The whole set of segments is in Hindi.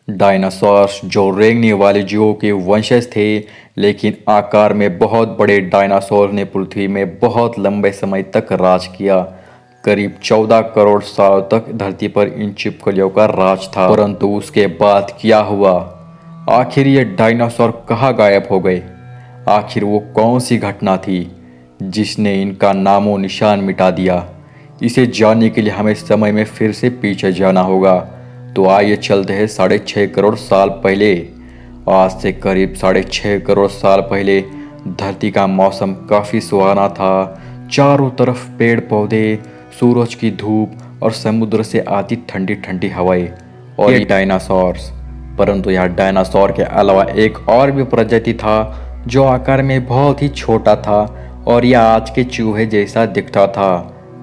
डायनासोर्स जो रेंगने वाले जीवों के वंशज थे, लेकिन आकार में बहुत बड़े डायनासोर ने पृथ्वी में बहुत लंबे समय तक राज किया। करीब 14 करोड़ सालों तक धरती पर इन छिपकलियों का राज था। परंतु उसके बाद क्या हुआ? आखिर ये डायनासोर कहाँ गायब हो गए? आखिर वो कौन सी घटना थी जिसने इनका नामो निशान मिटा दिया? इसे जानने के लिए हमें समय में फिर से पीछे जाना होगा। तो आइए चलते हैं 6.5 करोड़ साल पहले। आज से करीब 6.5 करोड़ साल पहले धरती का मौसम काफ़ी सुहाना था। चारों तरफ पेड़ पौधे, सूरज की धूप और समुद्र से आती ठंडी ठंडी हवाएं और ये डायनासोर्स। परंतु यह डायनासोर के अलावा एक और भी प्रजाति था जो आकार में बहुत ही छोटा था और यह आज के चूहे जैसा दिखता था।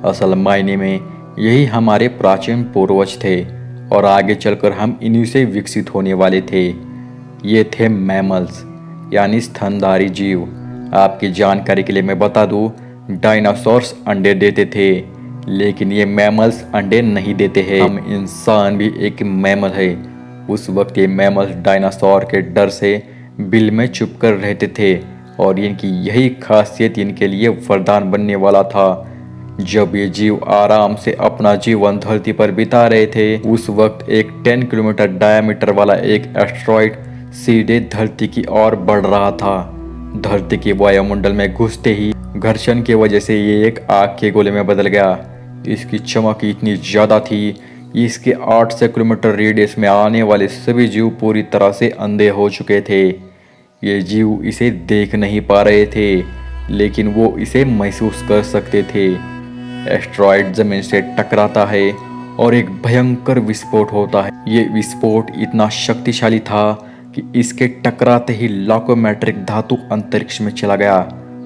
असल मायने में यही हमारे प्राचीन पूर्वज थे और आगे चलकर हम इन्हीं से विकसित होने वाले थे। ये थे मैमल्स, यानी स्तनधारी जीव। आपकी जानकारी के लिए मैं बता दूं, डायनासोर्स अंडे देते थे, लेकिन ये मैमल्स अंडे नहीं देते हैं। हम इंसान भी एक मैमल है। उस वक्त ये मैमल्स डायनासोर के डर से बिल में छुपकर रहते थे और इनकी यही खासियत इनके लिए वरदान बनने वाला था। जब ये जीव आराम से अपना जीवन धरती पर बिता रहे थे, उस वक्त एक 10 किलोमीटर डायमीटर वाला एक एस्टेरॉयड सीधे धरती की ओर बढ़ रहा था। धरती के वायुमंडल में घुसते ही घर्षण की वजह से ये एक आग के गोले में बदल गया। इसकी चमक इतनी ज्यादा थी कि इसके 800 किलोमीटर रेडियस में आने वाले सभी जीव पूरी तरह से अंधे हो चुके थे। ये जीव इसे देख नहीं पा रहे थे, लेकिन वो इसे महसूस कर सकते थे। एस्टेरॉयड जमीन से टकराता है और एक भयंकर विस्फोट होता है। ये विस्फोट इतना शक्तिशाली था कि इसके टकराते ही लाखों मैट्रिक धातु अंतरिक्ष में चला गया।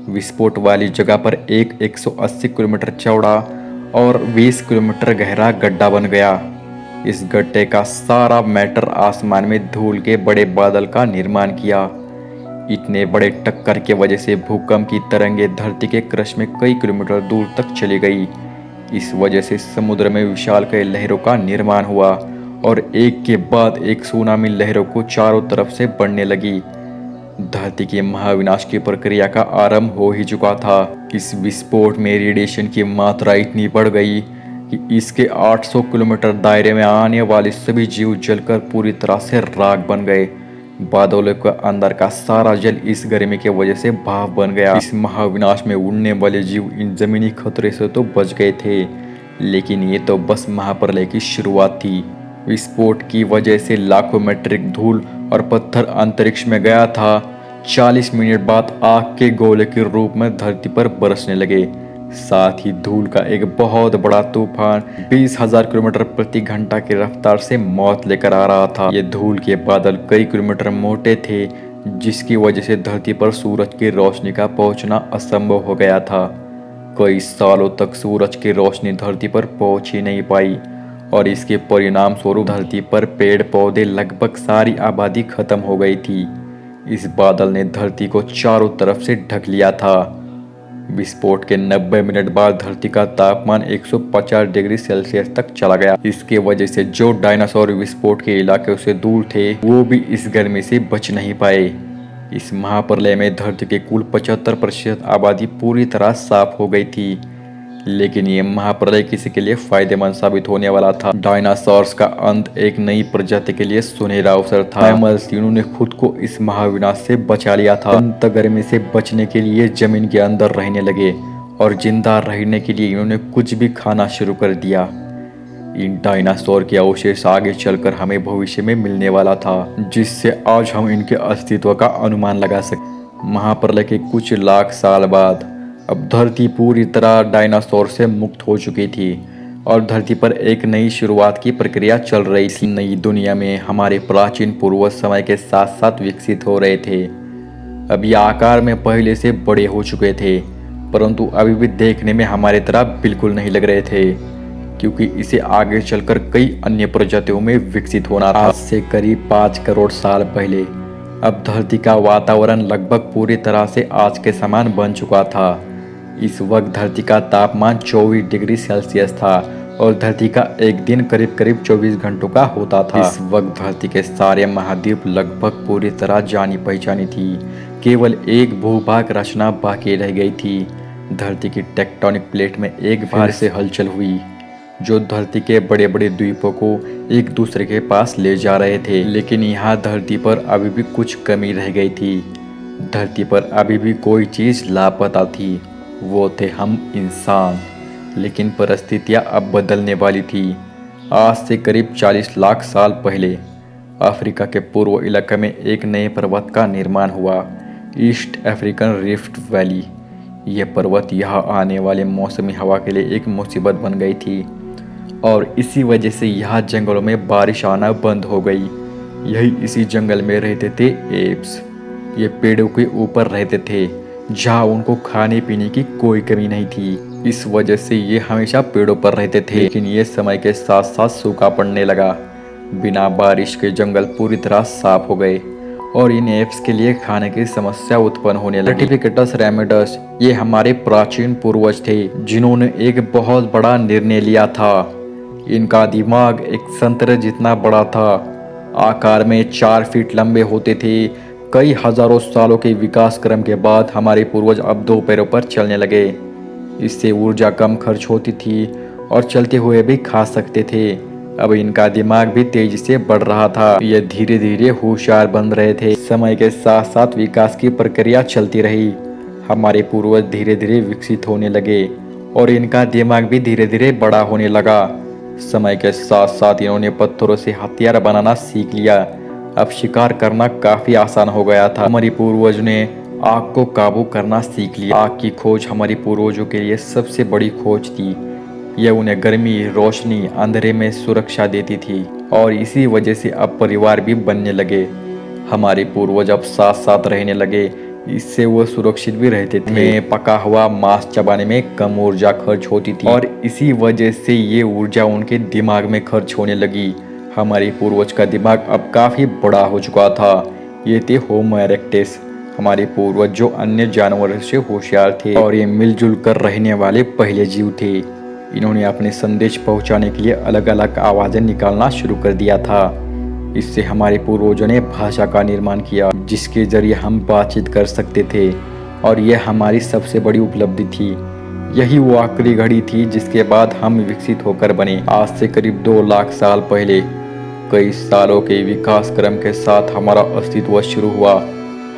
विस्फोट वाली जगह पर एक 180 किलोमीटर चौड़ा और 20 किलोमीटर गहरा गड्ढा बन गया। इस गड्ढे का सारा मैटर आसमान में धूल के बड़े बादल का निर्माण किया। इतने बड़े टक्कर के वजह से भूकंप की तरंगे धरती के क्रश में कई किलोमीटर दूर तक चली गई। इस वजह से समुद्र में विशालकाय लहरों का निर्माण हुआ और एक के बाद एक सुनामी लहरों को चारों तरफ से बढ़ने लगी। धरती के महाविनाश की प्रक्रिया का आरंभ हो ही चुका था। इस विस्फोट में रेडिएशन की मात्रा इतनी बढ़ गई कि इसके 800 किलोमीटर दायरे में आने वाले सभी जीव जलकर पूरी तरह से राख बन गए। बादलों के अंदर का सारा जल इस गर्मी की वजह से भाप बन गया। इस महाविनाश में उड़ने वाले जीव इन जमीनी खतरे से तो बच गए थे, लेकिन ये तो बस महाप्रलय की शुरुआत थी। विस्फोट की वजह से लाखों मीट्रिक धूल और पत्थर अंतरिक्ष में गया था। 40 मिनट बाद आग के गोले के रूप में धरती पर बरसने लगे। साथ ही धूल का एक बहुत बड़ा तूफान 20,000 किलोमीटर प्रति घंटा की रफ्तार से मौत लेकर आ रहा था। ये धूल के बादल कई किलोमीटर मोटे थे, जिसकी वजह से धरती पर सूरज की रोशनी का पहुंचना असंभव हो गया था। कई सालों तक सूरज की रोशनी धरती पर पहुंच ही नहीं पाई और इसके परिणाम स्वरूप धरती पर पेड़ पौधे लगभग सारी आबादी खत्म हो गई थी। इस बादल ने धरती को चारों तरफ से ढक लिया था। विस्फोट के 90 मिनट बाद धरती का तापमान 150 डिग्री सेल्सियस तक चला गया। इसके वजह से जो डायनासोर विस्फोट के इलाके से दूर थे, वो भी इस गर्मी से बच नहीं पाए। इस महाप्रलय में धरती के कुल 75% आबादी पूरी तरह साफ हो गई थी, लेकिन ये महाप्रलय किसी के लिए फायदेमंद साबित होने वाला था। डायनासोर्स का अंत एक नई प्रजाति के लिए सुनहरा अवसर था। मैमल्स जिन्होंने खुद को इस महाविनाश से बचा लिया था, अंत गर्मी से बचने के लिए जमीन के अंदर रहने लगे और जिंदा रहने के लिए इन्होंने कुछ भी खाना शुरू कर दिया। इन डायनासोर के अवशेष आगे चलकर हमें भविष्य में मिलने वाला था, जिससे आज हम इनके अस्तित्व का अनुमान लगा सकते। महाप्रलय के कुछ लाख साल बाद अब धरती पूरी तरह डायनासोर से मुक्त हो चुकी थी और धरती पर एक नई शुरुआत की प्रक्रिया चल रही थी। नई दुनिया में हमारे प्राचीन पूर्वज समय के साथ साथ विकसित हो रहे थे। अब ये आकार में पहले से बड़े हो चुके थे, परंतु अभी भी देखने में हमारे तरह बिल्कुल नहीं लग रहे थे, क्योंकि इसे आगे चलकर कई अन्य प्रजातियों में विकसित होना था। आज से करीब 5 करोड़ साल पहले अब धरती का वातावरण लगभग पूरी तरह से आज के समान बन चुका था। इस वक्त धरती का तापमान 24 डिग्री सेल्सियस था और धरती का एक दिन करीब करीब 24 घंटों का होता था। इस वक्त धरती के सारे महाद्वीप लगभग पूरी तरह जानी पहचानी थी। केवल एक भूभाग रचना बाकी रह गई थी। धरती की टेक्टोनिक प्लेट में एक बार से हलचल हुई, जो धरती के बड़े बड़े द्वीपों को एक दूसरे के पास ले जा रहे थे। लेकिन यहाँ धरती पर अभी भी कुछ कमी रह गई थी। धरती पर अभी भी कोई चीज़ लापता थी, वो थे हम इंसान। लेकिन परिस्थितियाँ अब बदलने वाली थी। आज से करीब 40 लाख साल पहले अफ्रीका के पूर्व इलाके में एक नए पर्वत का निर्माण हुआ, ईस्ट अफ्रीकन रिफ्ट वैली। यह पर्वत यहाँ आने वाले मौसमी हवा के लिए एक मुसीबत बन गई थी और इसी वजह से यहाँ जंगलों में बारिश आना बंद हो गई। यही इसी जंगल में रहते थे एप्स। ये पेड़ों के ऊपर रहते थे, जहाँ उनको खाने पीने की कोई कमी नहीं थी। इस वजह से ये हमेशा पेड़ों पर रहते थे। लेकिन ये समय के साथ साथ सूखा पड़ने लगा। बिना बारिश के जंगल पूरी तरह साफ हो गए और इन एप्स के लिए खाने की समस्या उत्पन्न होने लगी। सर्टिफिकेटस रेमिडस, ये हमारे प्राचीन पूर्वज थे जिन्होंने एक बहुत बड़ा निर्णय लिया था। इनका दिमाग एक संतरे जितना बड़ा था, आकार में 4 फीट लंबे होते थे। कई हजारों सालों के विकास क्रम के बाद हमारे पूर्वज अब 2 पैरों पर चलने लगे। इससे ऊर्जा कम खर्च होती थी और चलते हुए भी खा सकते थे। अब इनका दिमाग भी तेजी से बढ़ रहा था। ये धीरे धीरे होशियार बन रहे थे। समय के साथ साथ विकास की प्रक्रिया चलती रही। हमारे पूर्वज धीरे धीरे विकसित होने लगे और इनका दिमाग भी धीरे धीरे बड़ा होने लगा। समय के साथ साथ इन्होंने पत्थरों से हथियार बनाना सीख लिया। अब शिकार करना काफी आसान हो गया था। हमारे पूर्वज ने आग को काबू करना सीख लिया। आग की खोज हमारे पूर्वजों के लिए सबसे बड़ी खोज थी। यह उन्हें गर्मी, रोशनी, अंधेरे में सुरक्षा देती थी और इसी वजह से अब परिवार भी बनने लगे। हमारे पूर्वज अब साथ साथ रहने लगे, इससे वो सुरक्षित भी रहते थे। में पका हुआ मांस चबाने में कम ऊर्जा खर्च होती थी और इसी वजह से ये ऊर्जा उनके दिमाग में खर्च होने लगी। हमारे पूर्वज का दिमाग अब काफी बड़ा हो चुका था। ये थे होमो इरेक्टस, हमारे पूर्वज जो अन्य जानवरों से होशियार थे और ये मिलजुल कर रहने वाले पहले जीव थे। इन्होंने अपने संदेश पहुंचाने के लिए अलग अलग आवाज़ें निकालना शुरू कर दिया था। इससे हमारे पूर्वजों ने भाषा का निर्माण किया, जिसके जरिए हम बातचीत कर सकते थे और यह हमारी सबसे बड़ी उपलब्धि थी। यही वो आखिरी घड़ी थी जिसके बाद हम विकसित होकर बने। आज से करीब 2 लाख साल पहले कई सालों के विकास क्रम के साथ हमारा अस्तित्व शुरू हुआ।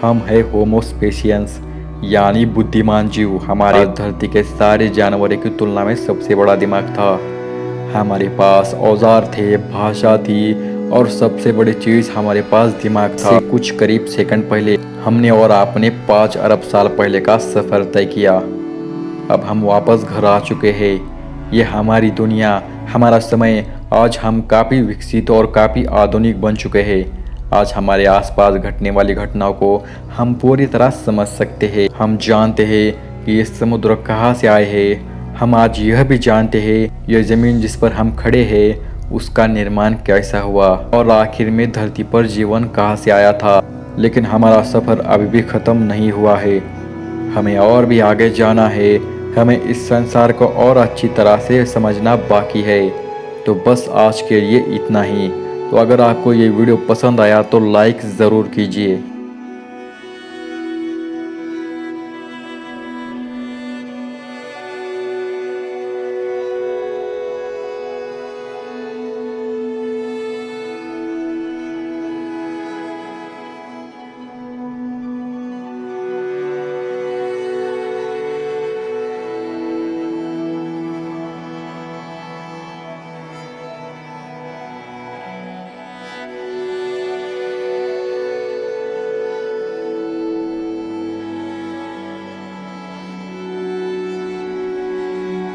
हम है होमो स्पेशियंस, यानी बुद्धिमान जीव। हमारे धरती के सारे जानवरों की तुलना में सबसे बड़ा दिमाग था। हमारे पास औजार थे, भाषा थी और सबसे बड़ी चीज़ हमारे पास दिमाग था। कुछ करीब सेकंड पहले हमने और आपने 5 अरब साल पहले का सफ़र तय किया। अब हम वापस घर आ चुके हैं। यह हमारी दुनिया, हमारा समय। आज हम काफ़ी विकसित और काफ़ी आधुनिक बन चुके हैं। आज हमारे आसपास घटने वाली घटनाओं को हम पूरी तरह समझ सकते हैं। हम जानते हैं कि ये समुद्र कहाँ से आए हैं। हम आज यह भी जानते हैं यह ज़मीन जिस पर हम खड़े हैं उसका निर्माण कैसा हुआ और आखिर में धरती पर जीवन कहाँ से आया था। लेकिन हमारा सफ़र अभी भी ख़त्म नहीं हुआ है। हमें और भी आगे जाना है। हमें इस संसार को और अच्छी तरह से समझना बाकी है। तो बस आज के लिए इतना ही। तो अगर आपको ये वीडियो पसंद आया तो लाइक ज़रूर कीजिए।